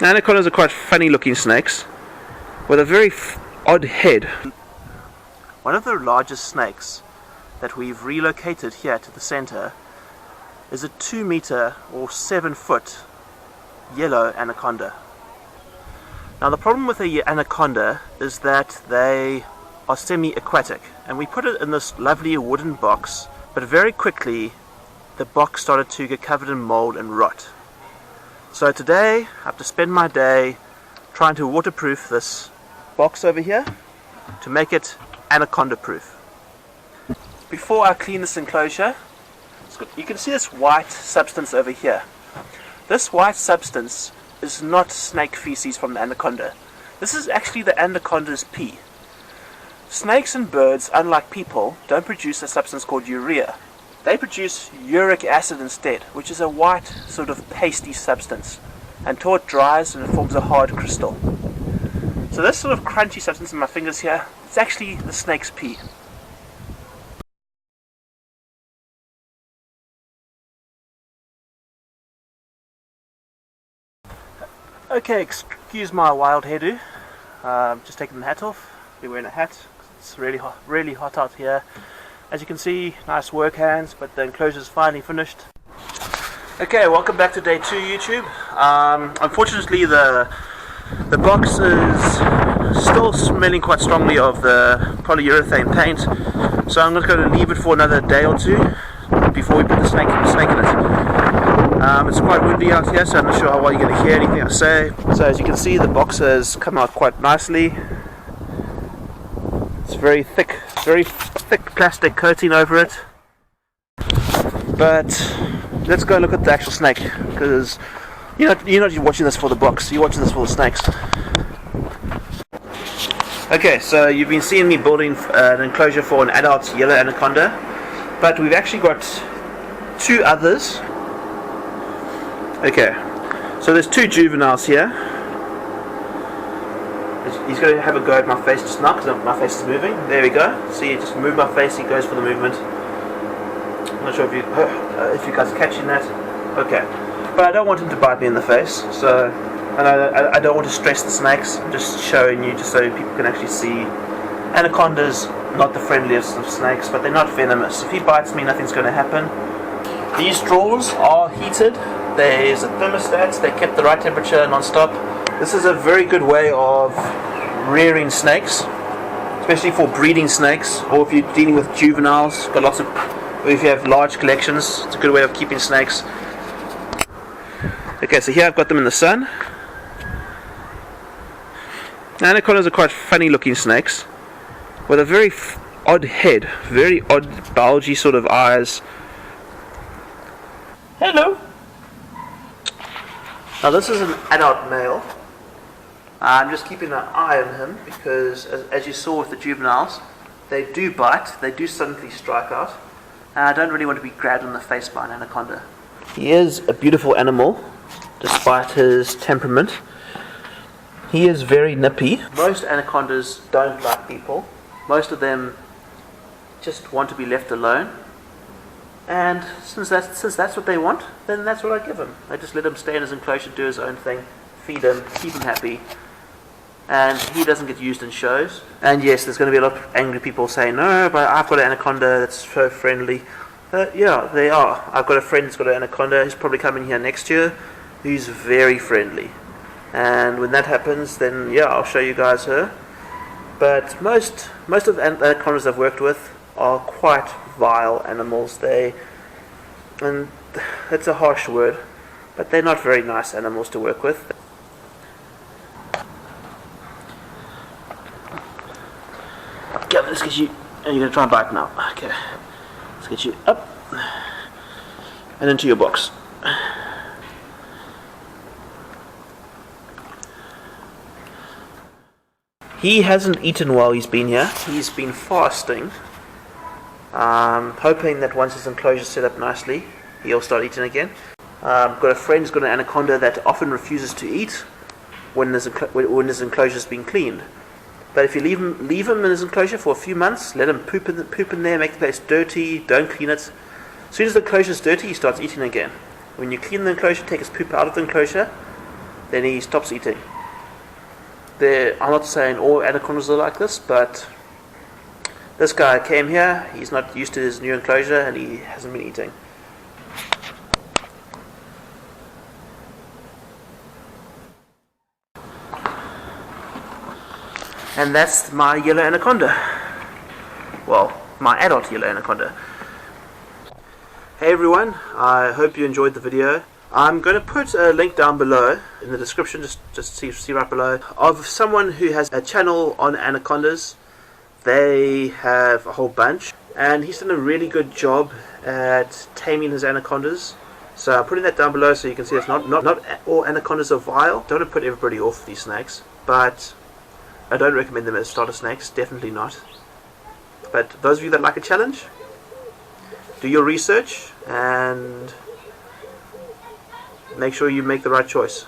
Anacondas are quite funny looking snakes with a very odd head. One of the largest snakes that we've relocated here to the center is a 2 meter or 7 foot yellow anaconda. Now the problem with the anaconda is that they are semi-aquatic, and we put it in this lovely wooden box, but very quickly the box started to get covered in mold and rot. So today I have to spend my day trying to waterproof this box over here to make it anaconda proof. Before I clean this enclosure, you can see this white substance over here. This white substance is not snake feces from the anaconda. This is actually the anaconda's pee. Snakes and birds, unlike people, don't produce a substance called urea. They produce uric acid instead, which is a white sort of pasty substance, until it dries and it forms a hard crystal. So this sort of crunchy substance in my fingers here, it's actually the snake's pee. Okay, excuse my wild hairdo. Just taking the hat off. Be wearing a hat. It's really hot out here. As you can see, nice work hands, but the enclosure is finally finished. Okay, welcome back to day 2 YouTube. Unfortunately the box is still smelling quite strongly of the polyurethane paint, so I'm going to leave it for another day or 2 before we put the snake in it. It's quite windy out here, so I'm not sure how well you're going to hear anything I say. So as you can see, the box has come out quite nicely. It's very thick plastic coating over it. But let's go look at the actual snake, because you're not watching this for the box, you're watching this for the snakes. Okay, so you've been seeing me building an enclosure for an adult yellow anaconda, but we've actually got 2 others. Okay, so there's 2 juveniles here. He's going to have a go at my face just now because my face is moving. There we go. See, just move my face, he goes for the movement. I'm not sure if you guys are catching that. Okay, but I don't want him to bite me in the face, so I don't want to stress the snakes. I'm just showing you just so people can actually see. Anacondas, not the friendliest of snakes, but they're not venomous. If he bites me, nothing's going to happen. These drawers are heated. There's a thermostat. They kept the right temperature non-stop. This is a very good way of rearing snakes, especially for breeding snakes, or if you're dealing with juveniles. Got lots of, or if you have large collections, it's a good way of keeping snakes. Okay, so here I've got them in the sun. Anacondas are quite funny looking snakes with a very odd head, very odd bulgy sort of eyes. Hello. Now this is an adult male. I'm just keeping an eye on him because, as you saw with the juveniles, they do bite, they do suddenly strike out, and I don't really want to be grabbed in the face by an anaconda. He is a beautiful animal, despite his temperament. He is very nippy. Most anacondas don't like people. Most of them just want to be left alone. And since that's what they want, then that's what I give him. I just let him stay in his enclosure, do his own thing, feed him, keep him happy. And he doesn't get used in shows. And yes, there's going to be a lot of angry people saying, no, but I've got an anaconda that's so friendly. Yeah, they are. I've got a friend that's got an anaconda. He's probably coming here next year. He's very friendly. And when that happens, then yeah, I'll show you guys her. But most of the anacondas I've worked with are quite vile animals. And it's a harsh word, but they're not very nice animals to work with. Okay, let's get you. And you're gonna try and bite now. Okay, let's get you up and into your box. He hasn't eaten while he's been here. He's been fasting. Hoping that once his enclosure is set up nicely, he'll start eating again. Got a friend who's got an anaconda that often refuses to eat when his enclosure has been cleaned. But if you leave him in his enclosure for a few months, let him poop in there, make the place dirty, don't clean it. As soon as the enclosure is dirty, he starts eating again. When you clean the enclosure, take his poop out of the enclosure, then he stops eating. I'm not saying all anacondas are like this, but this guy came here, he's not used to his new enclosure, and he hasn't been eating. And that's my yellow anaconda. Well, my adult yellow anaconda. Hey everyone, I hope you enjoyed the video. I'm going to put a link down below in the description, just see right below, of someone who has a channel on anacondas. They have a whole bunch, and he's done a really good job at taming his anacondas. So I'm putting that down below so you can see it's not all anacondas are vile. Don't want to put everybody off these snakes, but I don't recommend them as starter snakes, definitely not. But those of you that like a challenge, do your research and make sure you make the right choice.